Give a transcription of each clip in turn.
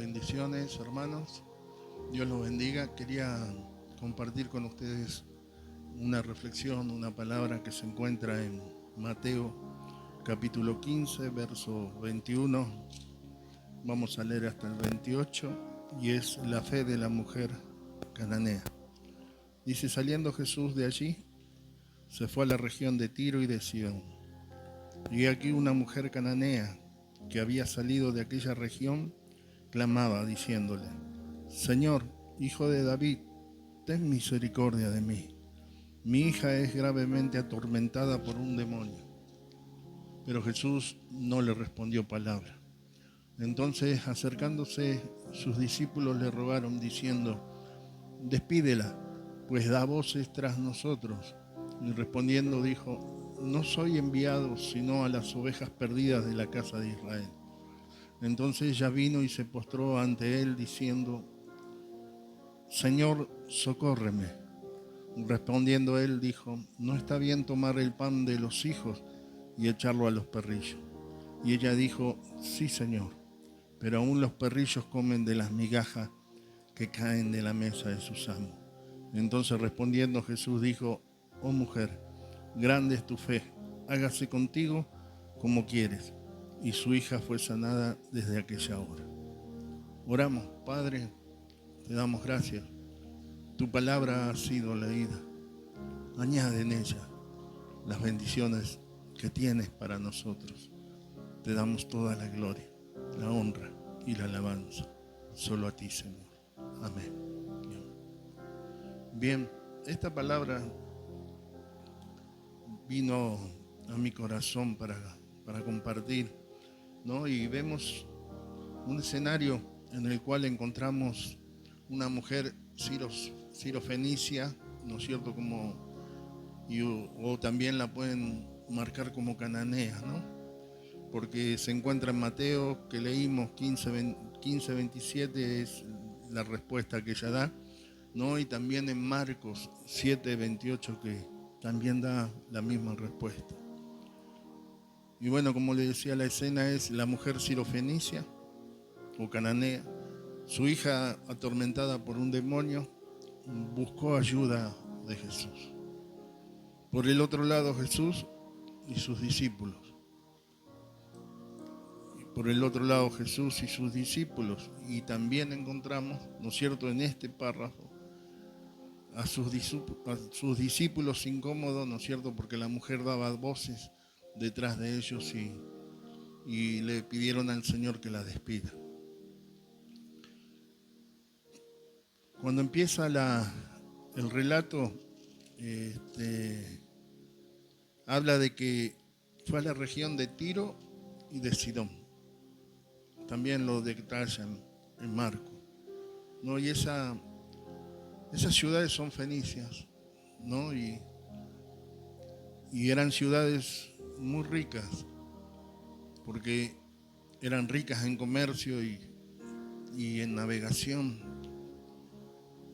Bendiciones, hermanos. Dios los bendiga. Quería compartir con ustedes una reflexión, una palabra que se encuentra en Mateo capítulo 15, verso 21. Vamos a leer hasta el 28 y es la fe de la mujer cananea. Dice: saliendo Jesús de allí, se fue a la región de Tiro y de Sidón. Y aquí una mujer cananea que había salido de aquella región clamaba diciéndole: Señor, hijo de David, ten misericordia de mí. Mi hija es gravemente atormentada por un demonio. Pero Jesús no le respondió palabra. Entonces, acercándose, sus discípulos le rogaron diciendo: despídela, pues da voces tras nosotros. Y respondiendo dijo: no soy enviado sino a las ovejas perdidas de la casa de Israel. Entonces ella vino y se postró ante él diciendo: Señor, socórreme. Respondiendo él dijo: no está bien tomar el pan de los hijos y echarlo a los perrillos. Y ella dijo: sí, Señor, pero aún los perrillos comen de las migajas que caen de la mesa de sus amos. Entonces respondiendo Jesús dijo: oh mujer, grande es tu fe, hágase contigo como quieres. Y su hija fue sanada desde aquella hora. Oramos. Padre, te damos gracias. Tu palabra ha sido leída. Añade en ella las bendiciones que tienes para nosotros. Te damos toda la gloria, la honra y la alabanza. Solo a ti, Señor. Amén. Bien, esta palabra vino a mi corazón para compartir, ¿no? Y vemos un escenario en el cual encontramos una mujer sirofenicia, ¿no es cierto? O también la pueden marcar como cananea, ¿no? Porque se encuentra en Mateo, que leímos 15:27 es la respuesta que ella da, ¿no? Y también en Marcos 7:28, que también da la misma respuesta. Y bueno, como le decía, la escena es la mujer sirofenicia o cananea. Su hija, atormentada por un demonio, buscó ayuda de Jesús. Por el otro lado, Jesús y sus discípulos. Por el otro lado, Jesús y sus discípulos. Y también encontramos, ¿no es cierto?, en este párrafo, a sus discípulos incómodos, ¿no es cierto?, porque la mujer daba voces detrás de ellos y le pidieron al Señor que la despida. Cuando empieza el relato, habla de que fue a la región de Tiro y de Sidón. También lo detallan en Marcos, ¿no? Y esas ciudades son fenicias, ¿no? Y eran ciudades muy ricas, porque eran ricas en comercio y en navegación,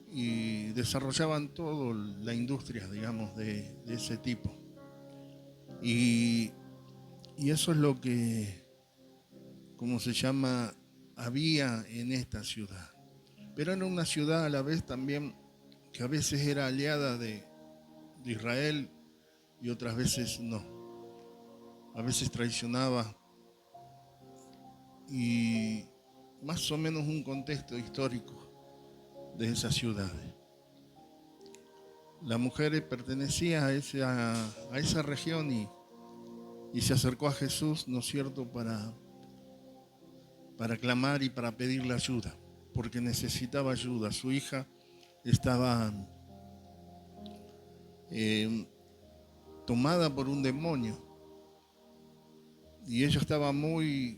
y desarrollaban toda la industria, digamos, de ese tipo. Y eso es lo que, ¿cómo se llama?, había en esta ciudad. Pero era una ciudad a la vez también que a veces era aliada de Israel y otras veces no. A veces traicionaba, y más o menos un contexto histórico de esas ciudades. La mujer pertenecía a esa región y se acercó a Jesús, ¿no es cierto?, para clamar y para pedirle ayuda, porque necesitaba ayuda. Su hija estaba tomada por un demonio y ella estaba muy,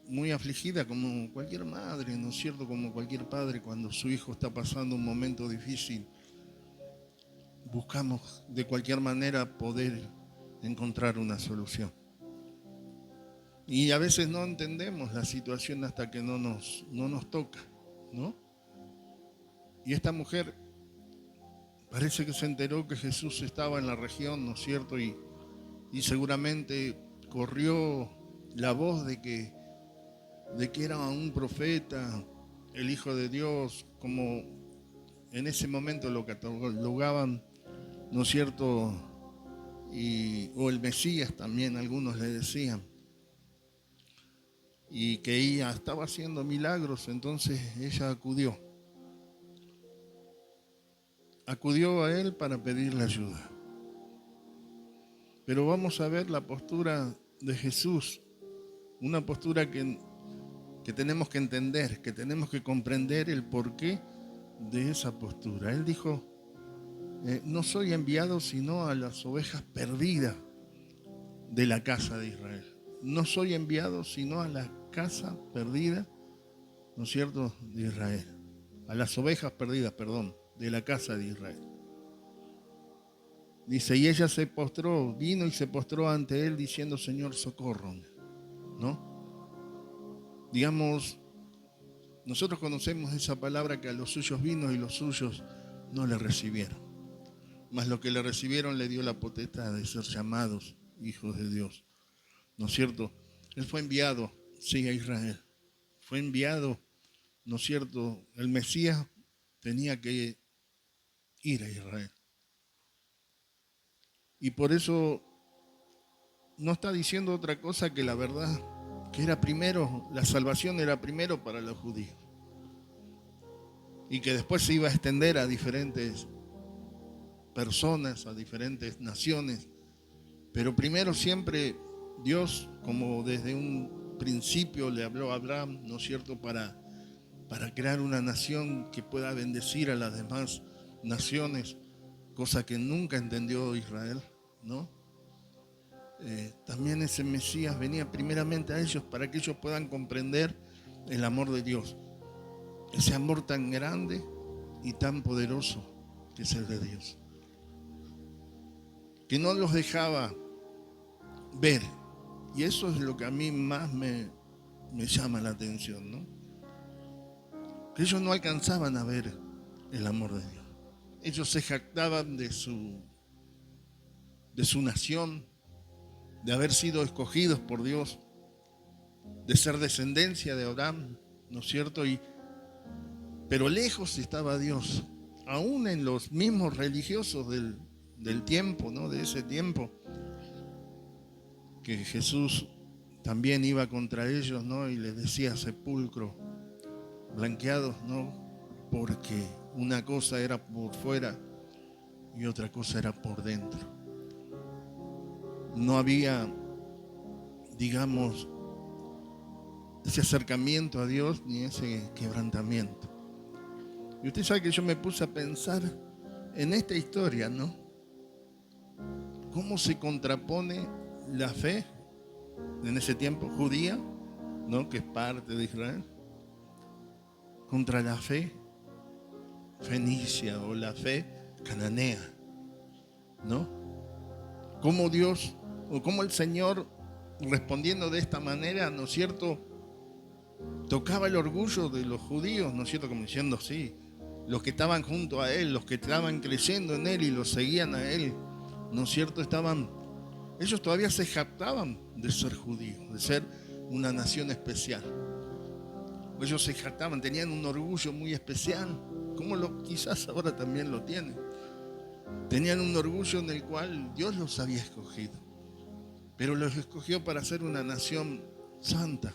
muy afligida, como cualquier madre, ¿no es cierto?, como cualquier padre. Cuando su hijo está pasando un momento difícil, buscamos de cualquier manera poder encontrar una solución. Y a veces no entendemos la situación hasta que no nos toca, ¿no? Y esta mujer parece que se enteró que Jesús estaba en la región, ¿no es cierto? Y seguramente corrió la voz de que de que era un profeta, el Hijo de Dios, como en ese momento lo catalogaban, ¿no es cierto? O el Mesías también, algunos le decían. Y que ella estaba haciendo milagros, entonces ella acudió a él para pedirle ayuda. Pero vamos a ver la postura de Jesús, una postura que tenemos que entender, que tenemos que comprender el porqué de esa postura. Él dijo, no soy enviado sino a las ovejas perdidas de la casa de Israel. No soy enviado sino a la casa perdida, ¿no es cierto?, de Israel. A las ovejas perdidas, perdón, de la casa de Israel. Dice, y ella se postró, vino y se postró ante él diciendo, Señor, socórrome, ¿no? Digamos, nosotros conocemos esa palabra que a los suyos vino y los suyos no le recibieron. Mas lo que le recibieron le dio la potestad de ser llamados hijos de Dios, ¿no es cierto? Él fue enviado, sí, a Israel. Fue enviado, ¿no es cierto? El Mesías tenía que ir a Israel. Y por eso no está diciendo otra cosa que la verdad, que era primero, la salvación era primero para los judíos. Y que después se iba a extender a diferentes personas, a diferentes naciones. Pero primero siempre Dios, como desde un principio le habló a Abraham, ¿no es cierto?, para crear una nación que pueda bendecir a las demás naciones, cosa que nunca entendió Israel, ¿no? También ese Mesías venía primeramente a ellos para que ellos puedan comprender el amor de Dios, ese amor tan grande y tan poderoso que es el de Dios, que no los dejaba ver. Y eso es lo que a mí más me llama la atención, ¿no? Que ellos no alcanzaban a ver el amor de Dios. Ellos se jactaban de su nación, de haber sido escogidos por Dios, de ser descendencia de Abraham, ¿no es cierto? Pero lejos estaba Dios, aún en los mismos religiosos del tiempo, ¿no? De ese tiempo, que Jesús también iba contra ellos, ¿no? Y les decía sepulcro blanqueados, ¿no? Porque una cosa era por fuera y otra cosa era por dentro. No había, digamos, ese acercamiento a Dios ni ese quebrantamiento. Y usted sabe que yo me puse a pensar en esta historia, ¿no? ¿Cómo se contrapone la fe en ese tiempo judía, ¿no?, que es parte de Israel, contra la fe fenicia o la fe cananea, ¿no? Cómo Dios o cómo el Señor, respondiendo de esta manera, ¿no es cierto?, tocaba el orgullo de los judíos, ¿no es cierto?, como diciendo, sí, los que estaban junto a Él, los que estaban creyendo en Él y lo seguían a Él, ¿no es cierto?, ellos todavía se jactaban de ser judíos, de ser una nación especial. Ellos se jactaban, tenían un orgullo muy especial, como quizás ahora también lo tienen. Tenían un orgullo en el cual Dios los había escogido, pero los escogió para ser una nación santa,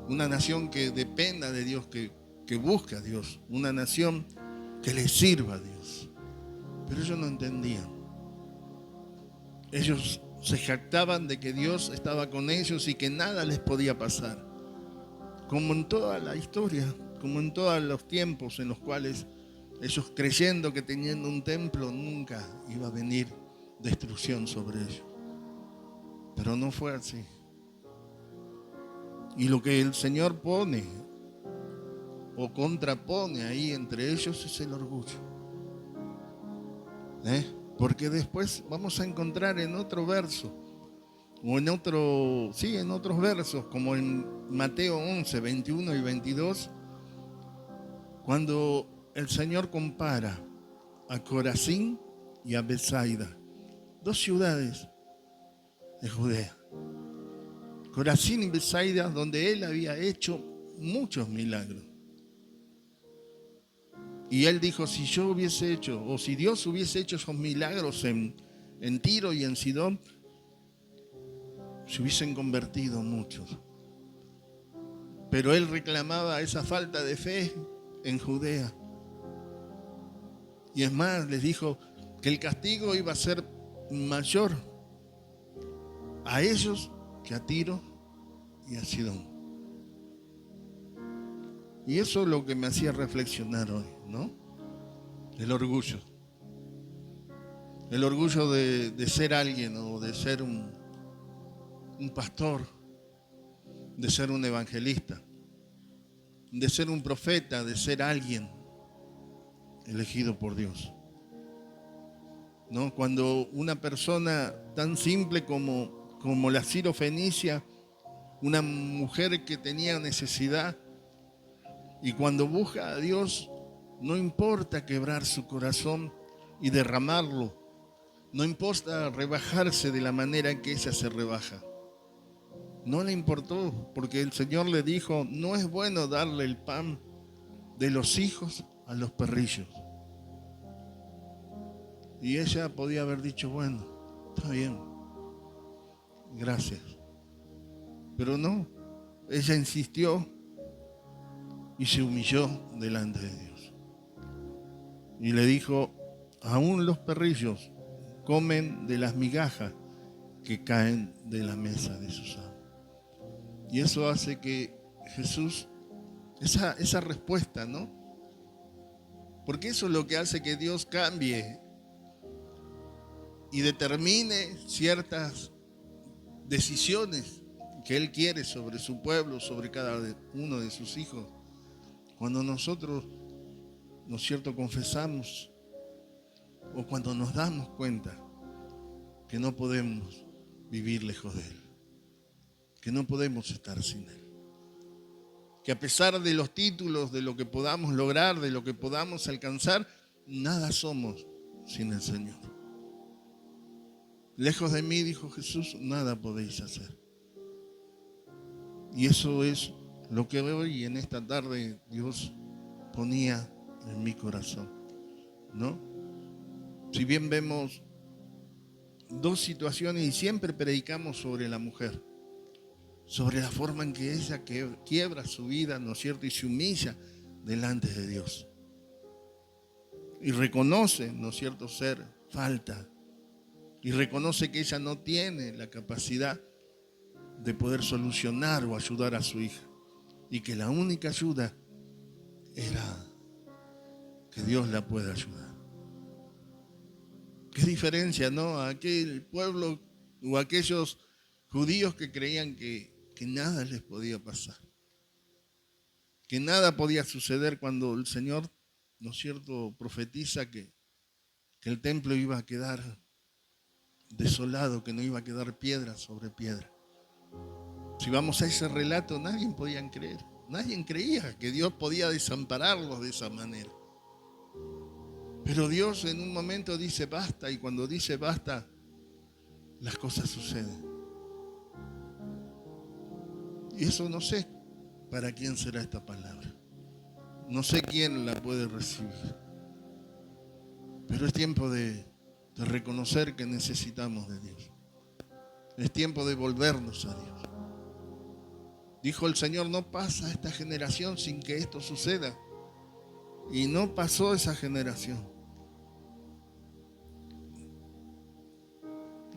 una nación que dependa de Dios, que busque a Dios, una nación que le sirva a Dios. Pero ellos no entendían. Ellos se jactaban de que Dios estaba con ellos y que nada les podía pasar. Como en toda la historia, como en todos los tiempos en los cuales ellos, creyendo que teniendo un templo nunca iba a venir destrucción sobre ellos. Pero no fue así. Y lo que el Señor pone o contrapone ahí entre ellos es el orgullo. Porque después vamos a encontrar en otro verso, o en otros versos, como en Mateo 11, 21 y 22, cuando el Señor compara a Corazín y a Betsaida, dos ciudades de Judea. Corazín y Betsaida, donde él había hecho muchos milagros. Y él dijo, si yo hubiese hecho, o si Dios hubiese hecho esos milagros en Tiro y en Sidón, se hubiesen convertido muchos. Pero él reclamaba esa falta de fe en Judea. Y es más, les dijo que el castigo iba a ser mayor a ellos que a Tiro y a Sidón. Y eso es lo que me hacía reflexionar hoy, ¿no? El orgullo. El orgullo de ser alguien, o de ser un pastor, de ser un evangelista, de ser un profeta, de ser alguien elegido por Dios, ¿no? Cuando una persona tan simple como la Sirofenicia, una mujer que tenía necesidad, y cuando busca a Dios, no importa quebrar su corazón y derramarlo, no importa rebajarse de la manera en que ella se rebaja. No le importó, porque el Señor le dijo, no es bueno darle el pan de los hijos a los perrillos. Y ella podía haber dicho, bueno, está bien, gracias. Pero no, ella insistió y se humilló delante de Dios. Y le dijo, aún los perrillos comen de las migajas que caen de la mesa de sus amos. Y eso hace que Jesús, esa respuesta, ¿no? Porque eso es lo que hace que Dios cambie y determine ciertas decisiones que Él quiere sobre su pueblo, sobre cada uno de sus hijos. Cuando nosotros, ¿no es cierto?, confesamos, o cuando nos damos cuenta que no podemos vivir lejos de Él, que no podemos estar sin Él, que a pesar de los títulos, de lo que podamos lograr, de lo que podamos alcanzar, nada somos sin el Señor. Lejos de mí, dijo Jesús, nada podéis hacer. Y eso es lo que hoy, en esta tarde, Dios ponía en mi corazón, ¿no? Si bien vemos dos situaciones y siempre predicamos sobre la mujer, sobre la forma en que ella quiebra su vida, ¿no es cierto?, y se humilla delante de Dios. Y reconoce, ¿no es cierto?, ser falta. Y reconoce que ella no tiene la capacidad de poder solucionar o ayudar a su hija. Y que la única ayuda era que Dios la pueda ayudar. Qué diferencia, ¿no? A aquel pueblo o a aquellos judíos que creían que nada les podía pasar, que nada podía suceder cuando el Señor, ¿no es cierto?, profetiza que el templo iba a quedar desolado, que no iba a quedar piedra sobre piedra. Si vamos a ese relato, nadie podía creer, nadie creía que Dios podía desampararlos de esa manera. Pero Dios en un momento dice basta, y cuando dice basta, las cosas suceden. Y eso no sé para quién será esta palabra. No sé quién la puede recibir. Pero es tiempo de reconocer que necesitamos de Dios. Es tiempo de volvernos a Dios. Dijo el Señor, no pasa esta generación sin que esto suceda. Y no pasó esa generación.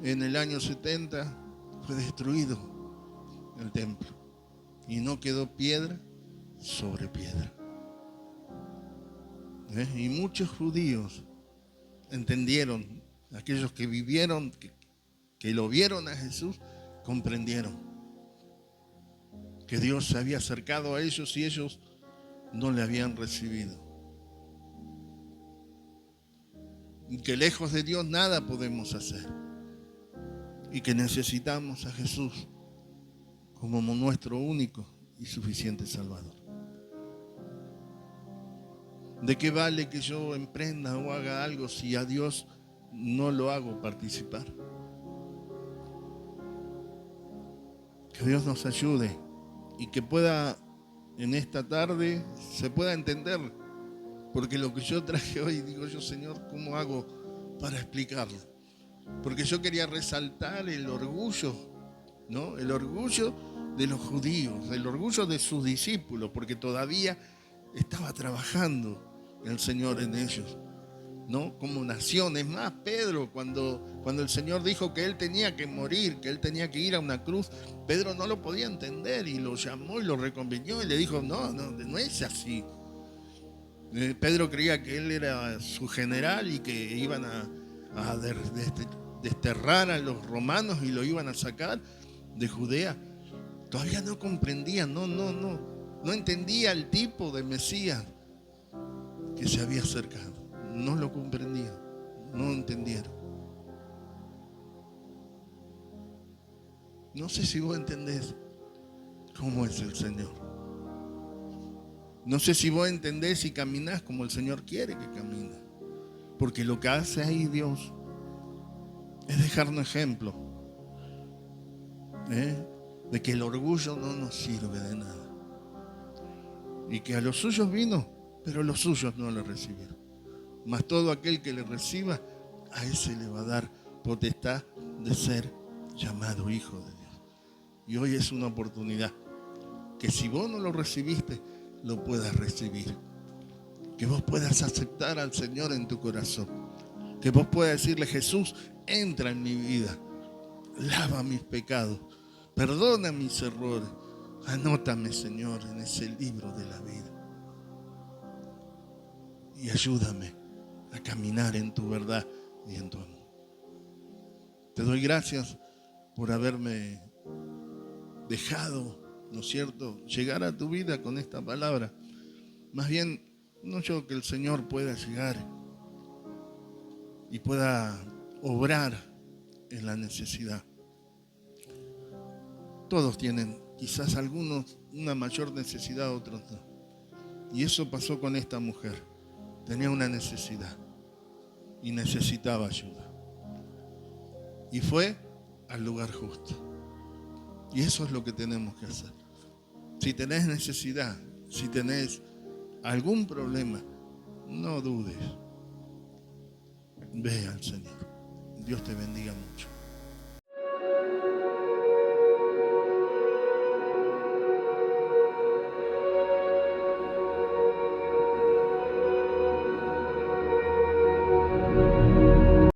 En el año 70 fue destruido el templo y no quedó piedra sobre piedra. Y muchos judíos entendieron, aquellos que vivieron, que lo vieron a Jesús, comprendieron que Dios se había acercado a ellos y ellos no le habían recibido. Y que lejos de Dios nada podemos hacer. Y que necesitamos a Jesús como nuestro único y suficiente Salvador. ¿De qué vale que yo emprenda o haga algo si a Dios no lo hago participar? Que Dios nos ayude y que pueda en esta tarde se pueda entender, porque lo que yo traje hoy, digo yo, Señor, ¿cómo hago para explicarlo? Porque yo quería resaltar el orgullo, ¿no? El orgullo de los judíos, el orgullo de sus discípulos, porque todavía estaba trabajando el Señor en ellos, ¿no? Como nación. Es más, Pedro, cuando el Señor dijo que él tenía que morir, que él tenía que ir a una cruz, Pedro no lo podía entender y lo llamó y lo reconvenió y le dijo, no es así. Pedro creía que él era su general y que iban a desterrar a los romanos y lo iban a sacar de Judea. Todavía no comprendía, no entendía el tipo de Mesías que se había acercado. No lo comprendía, no entendieron. No sé si vos entendés cómo es el Señor. No sé si vos entendés y caminás como el Señor quiere que camine. Porque lo que hace ahí Dios es dejarnos ejemplo, de que el orgullo no nos sirve de nada. Y que a los suyos vino, pero los suyos no le recibieron. Mas todo aquel que le reciba, a ese le va a dar potestad de ser llamado hijo de Dios. Y hoy es una oportunidad que si vos no lo recibiste, lo puedas recibir. Que vos puedas aceptar al Señor en tu corazón. Que vos puedas decirle, Jesús, entra en mi vida, lava mis pecados, perdona mis errores, anótame, Señor, en ese libro de la vida. Y ayúdame a caminar en tu verdad y en tu amor. Te doy gracias por haberme dejado, ¿no es cierto?, llegar a tu vida con esta palabra. Más bien, no yo, que el Señor pueda llegar y pueda obrar en la necesidad. Todos tienen, quizás algunos, una mayor necesidad, otros no. Y eso pasó con esta mujer. Tenía una necesidad y necesitaba ayuda. Y fue al lugar justo. Y eso es lo que tenemos que hacer. Si tenés necesidad, si tenés algún problema, no dudes. Ve al Señor. Dios te bendiga mucho.